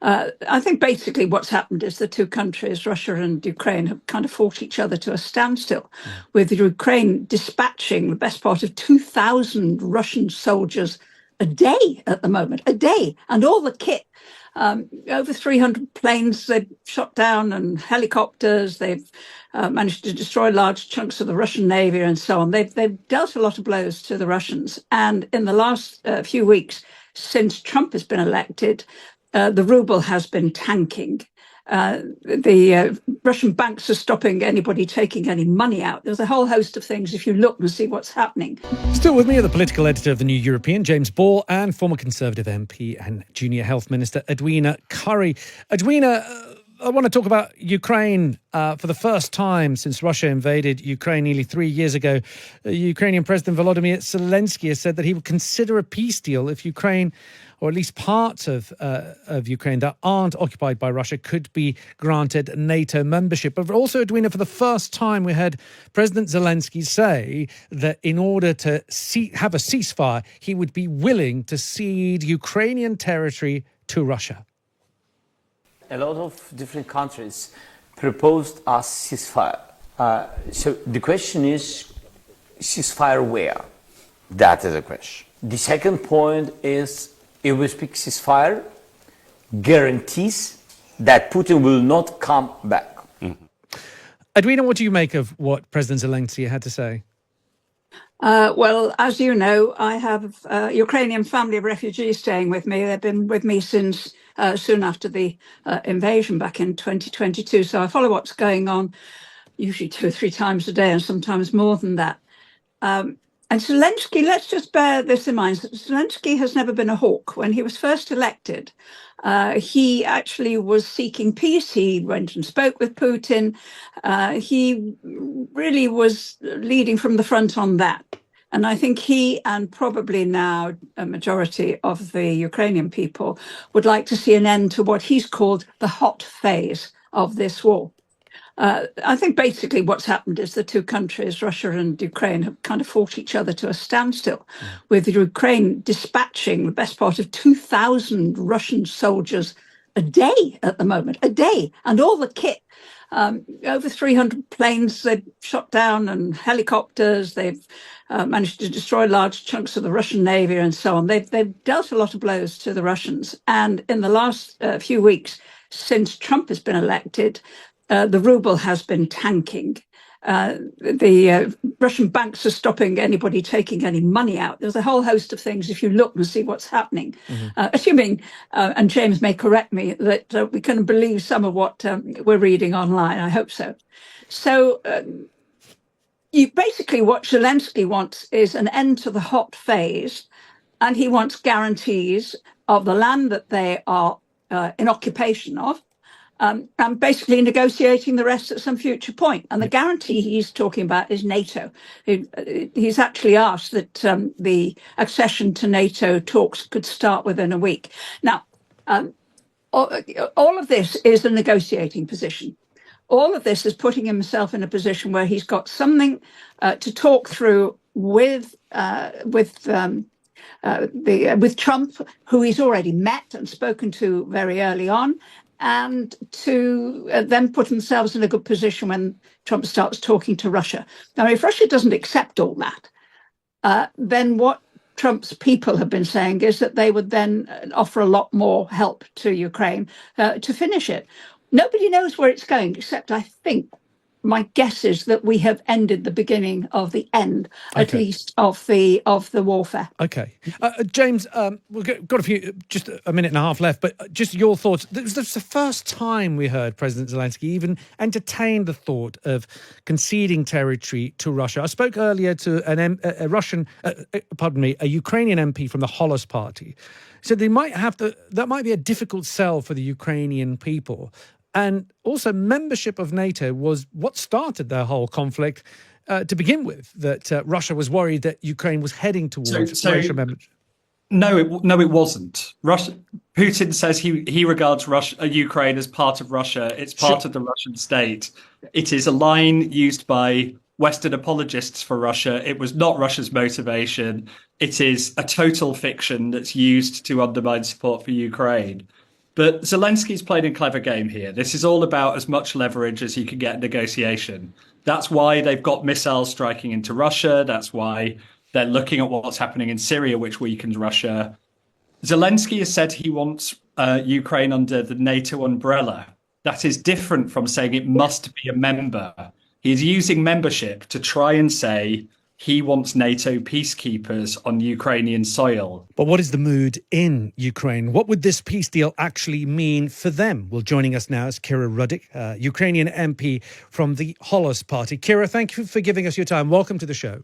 I think basically what's happened is the two countries, Russia and Ukraine, have kind of fought each other to a standstill, with Ukraine dispatching the best part of 2,000 Russian soldiers a day at the moment, a day, and all the kit. Over 300 planes they've shot down and helicopters. They've managed to destroy large chunks of the Russian Navy and so on. They've dealt a lot of blows to the Russians. And in the last few weeks, since Trump has been elected, the ruble has been tanking. The Russian banks are stopping anybody taking any money out. There's a whole host of things if you look and see what's happening. Still with me are the political editor of The New European, James Ball, and former Conservative MP and Junior Health Minister, Edwina Currie. Edwina, I want to talk about Ukraine. For the first time since Russia invaded Ukraine nearly 3 years ago, Ukrainian President Volodymyr Zelensky has said that he would consider a peace deal if Ukraine, or at least parts of Ukraine that aren't occupied by Russia, could be granted NATO membership. But also, Edwina, for the first time, we heard President Zelensky say that in order to have a ceasefire, he would be willing to cede Ukrainian territory to Russia. A lot of different countries proposed a ceasefire. So the question is, ceasefire where? That is the question. The second point is, if we speak ceasefire, guarantees that Putin will not come back. Mm-hmm. Edwina, what do you make of what President Zelensky had to say? Well, as you know, I have a Ukrainian family of refugees staying with me. They've been with me since soon after the invasion back in 2022. So I follow what's going on usually 2 or 3 times a day and sometimes more than that. And Zelensky, let's just bear this in mind. Zelensky has never been a hawk. When he was first elected, he actually was seeking peace. He went and spoke with Putin. He really was leading from the front on that. And I think he, and probably now a majority of the Ukrainian people, would like to see an end to what he's called the hot phase of this war. I think basically what's happened is the two countries, Russia and Ukraine, have kind of fought each other to a standstill, with Ukraine dispatching the best part of 2,000 Russian soldiers a day at the moment, a day, and all the kit. Over 300 planes they've shot down and helicopters. They've managed to destroy large chunks of the Russian Navy and so on. They've dealt a lot of blows to the Russians. And in the last few weeks, since Trump has been elected, the ruble has been tanking. The Russian banks are stopping anybody taking any money out. There's a whole host of things if you look and see what's happening. Assuming, and James may correct me, that we can believe some of what we're reading online. I hope so. So basically what Zelensky wants is an end to the hot phase, and he wants guarantees of the land that they are in occupation of, and basically negotiating the rest at some future point. And the guarantee he's talking about is NATO. He's actually asked that the accession to NATO talks could start within a week. Now, all of this is a negotiating position. All of this is putting himself in a position where he's got something to talk through with Trump, who he's already met and spoken to very early on, and to then put themselves in a good position when Trump starts talking to Russia. Now, if Russia doesn't accept all that, then what Trump's people have been saying is that they would then offer a lot more help to Ukraine to finish it. Nobody knows where it's going, except I think my guess is that we have ended the beginning of the end, at least of the warfare. Okay, James, we've got just a minute and a half left, but just your thoughts. This was the first time we heard President Zelensky even entertain the thought of conceding territory to Russia. I spoke earlier to a Ukrainian MP from the Holos Party. So that might be a difficult sell for the Ukrainian people. And also membership of NATO was what started the whole conflict to begin with, that Russia was worried that Ukraine was heading towards NATO membership. No, it wasn't. Putin says he regards Ukraine as part of Russia. It's part of the Russian state. It is a line used by Western apologists for Russia. It was not Russia's motivation. It is a total fiction that's used to undermine support for Ukraine. But Zelensky's played a clever game here. This is all about as much leverage as he can get in negotiation. That's why they've got missiles striking into Russia. That's why they're looking at what's happening in Syria, which weakens Russia. Zelensky has said he wants Ukraine under the NATO umbrella. That is different from saying it must be a member. He's using membership to try and say he wants NATO peacekeepers on Ukrainian soil. But what is the mood in Ukraine? What would this peace deal actually mean for them? Well, joining us now is Kira Ruddick, Ukrainian MP from the Holos Party. Kira, thank you for giving us your time. Welcome to the show.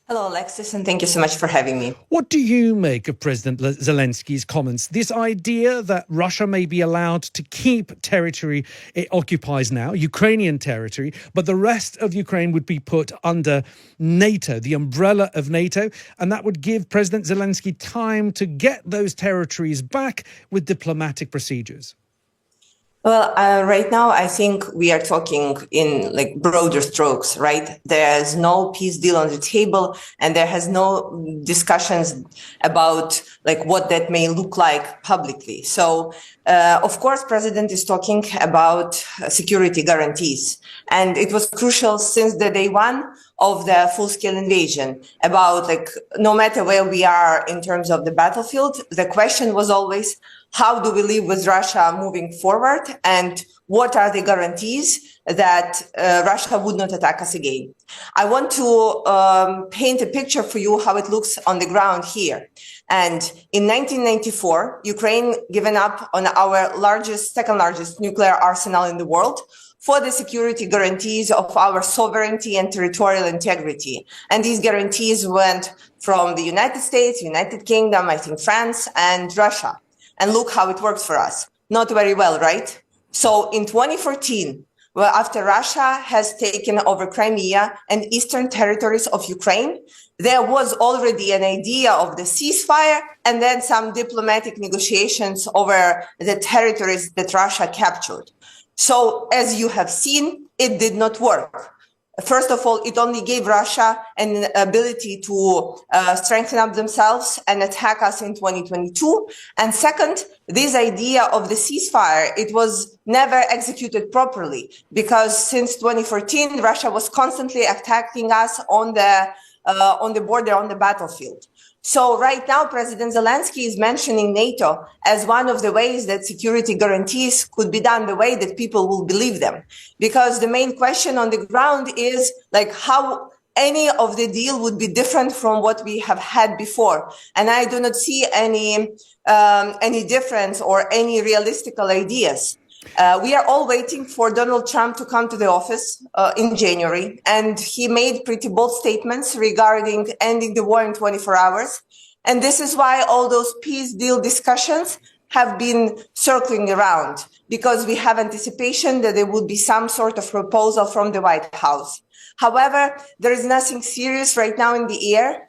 Hello, Alexis, and thank you so much for having me. What do you make of President Zelensky's comments? This idea that Russia may be allowed to keep territory it occupies now, Ukrainian territory, but the rest of Ukraine would be put under NATO, the umbrella of NATO, and that would give President Zelensky time to get those territories back with diplomatic procedures. Well, right now, I think we are talking in like broader strokes, right? There's no peace deal on the table, and there has no discussions about like what that may look like publicly. So, of course, President is talking about security guarantees, and it was crucial since the day one of the full-scale invasion about like no matter where we are in terms of the battlefield, the question was always, how do we live with Russia moving forward, and what are the guarantees that Russia would not attack us again? I want to paint a picture for you how it looks on the ground here. And in 1994, Ukraine given up on our second largest nuclear arsenal in the world for the security guarantees of our sovereignty and territorial integrity. And these guarantees went from the United States, United Kingdom, I think France, and Russia. And look how it works for us. Not very well, right? So in 2014, well, after Russia has taken over Crimea and eastern territories of Ukraine, there was already an idea of the ceasefire and then some diplomatic negotiations over the territories that Russia captured. So as you have seen, it did not work. First of all, it only gave Russia an ability to strengthen up themselves and attack us in 2022. And second, this idea of the ceasefire, it was never executed properly because since 2014, Russia was constantly attacking us on the border, on the battlefield. So right now, President Zelensky is mentioning NATO as one of the ways that security guarantees could be done the way that people will believe them. Because the main question on the ground is like how any of the deal would be different from what we have had before. And I do not see any difference or any realistical ideas. We are all waiting for Donald Trump to come to the office in January, and he made pretty bold statements regarding ending the war in 24 hours. And this is why all those peace deal discussions have been circling around, because we have anticipation that there would be some sort of proposal from the White House. However, there is nothing serious right now in the air.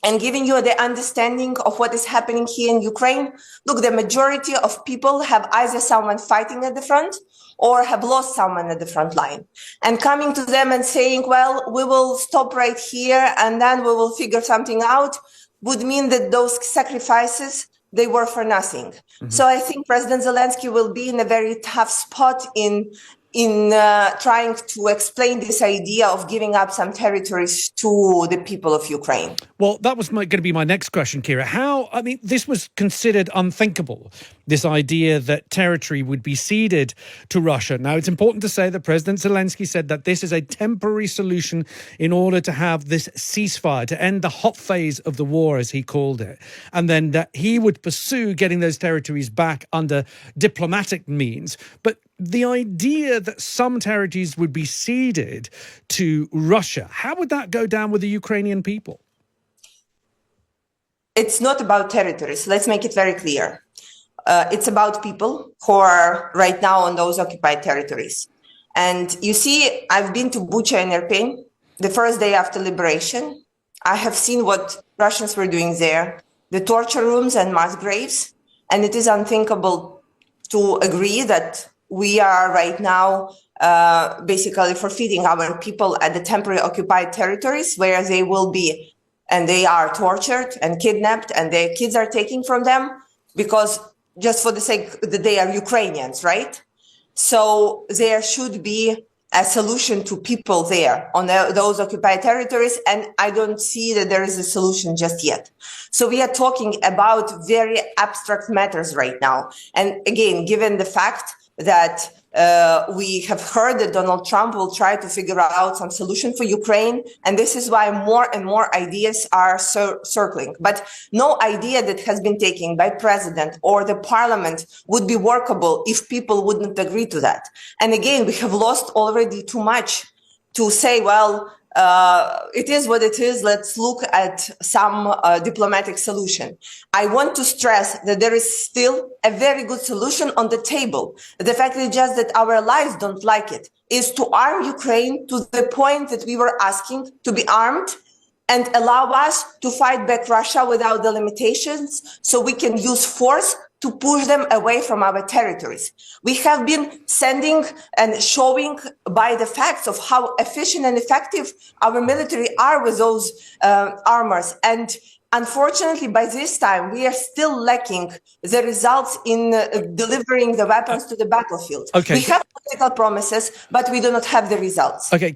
And giving you the understanding of what is happening here in Ukraine, look, the majority of people have either someone fighting at the front or have lost someone at the front line. And coming to them and saying, well, we will stop right here and then we will figure something out would mean that those sacrifices, they were for nothing. Mm-hmm. So I think President Zelensky will be in a very tough spot in trying to explain this idea of giving up some territories to the people of Ukraine. Well, that was going to be my next question, Kira. This was considered unthinkable, this idea that territory would be ceded to Russia. Now, it's important to say that President Zelensky said that this is a temporary solution in order to have this ceasefire, to end the hot phase of the war, as he called it, and then that he would pursue getting those territories back under diplomatic means. But the idea that some territories would be ceded to Russia, how would that go down with the Ukrainian people? It's not about territories. Let's make it very clear. It's about people who are right now on those occupied territories. And you see, I've been to Bucha and Irpin the first day after liberation. I have seen what Russians were doing there, the torture rooms and mass graves. And it is unthinkable to agree that we are right now basically forfeiting our people at the temporary occupied territories where they will be, and they are tortured and kidnapped and their kids are taken from them because just for the sake that they are Ukrainians, right? So there should be a solution to people there on those occupied territories, and I don't see that there is a solution just yet. So we are talking about very abstract matters right now. And again, given the fact that we have heard that Donald Trump will try to figure out some solution for Ukraine, and this is why more and more ideas are circling. But no idea that has been taken by president or the parliament would be workable if people wouldn't agree to that. And again, we have lost already too much to say, well, it is what it is. Let's look at some diplomatic solution. I want to stress that there is still a very good solution on the table. The fact is just that our allies don't like it, is to arm Ukraine to the point that we were asking to be armed and allow us to fight back Russia without the limitations so we can use force to push them away from our territories. We have been sending and showing by the facts of how efficient and effective our military are with those armors. And unfortunately, by this time, we are still lacking the results in delivering the weapons to the battlefield. Okay. We have political promises, but we do not have the results. Okay,